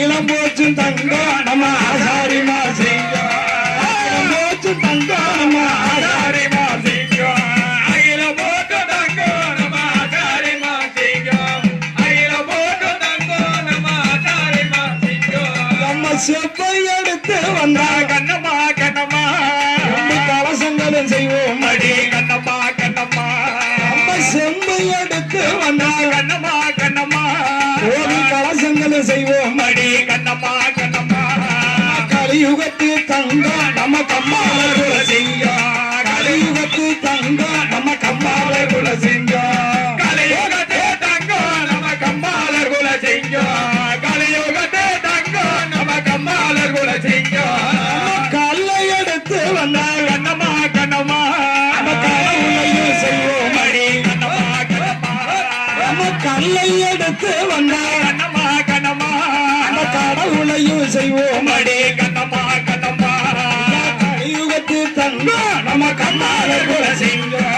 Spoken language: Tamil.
அகிலம் போச்சும் தங்கம் நம்ம ஆசாரி மாசிங்கம் அகிலம் போச்சும் தங்கம் நம்ம ஆசாரி மாசிங்கம் அகிலம் போட்டு தங்கம் நம்ம ஆசாரி மாசிங்கம் அகிலம் போட்டு தங்கம் நம்ம ஆசாரி மாசிங்கம் நம்ம செப்பை எடுத்து வந்தா கண்ணம்மா கண்ணம்மா கலசங்களும் செய்வோம் அடி கண்ணம்மா கண்ணம்மா நம்ம செம்பை எடுத்து வந்தா கண்ணம்மா கண்ணம்மா கோவில் கலசங்களும் செய்வோம் அடி கண்ணம்மா கண்ணம்மா கலியுகத்து தங்கம் நம்ம கம்மாளர் குல சிங்கம் கலியுகத்து தங்கம் நம்ம கம்மாளர் குல சிங்கம் கலியுகத்து தங்கம் நம்ம கம்மாளர் குல சிங்கம் கலியுகத்து தங்கம் நம்ம கம்மாளர் குல சிங்கம் கல்லை எடுத்து வந்தா கண்ணம்மா கண்ணம்மா நம்ம கடவுளையும் செய்வோம் அடி கண்ணம்மா கண்ணம்மா நம்ம கல்லை எடுத்து வந்தா கண்ணம்மா கண்ணம்மா நம்ம கடவுளையும் செய்வோம் அடி கண்ணம்மா கண்ணம்மா கலியுகத்து தங்கம் நம்ம கம்மாளர் குல சிங்கம்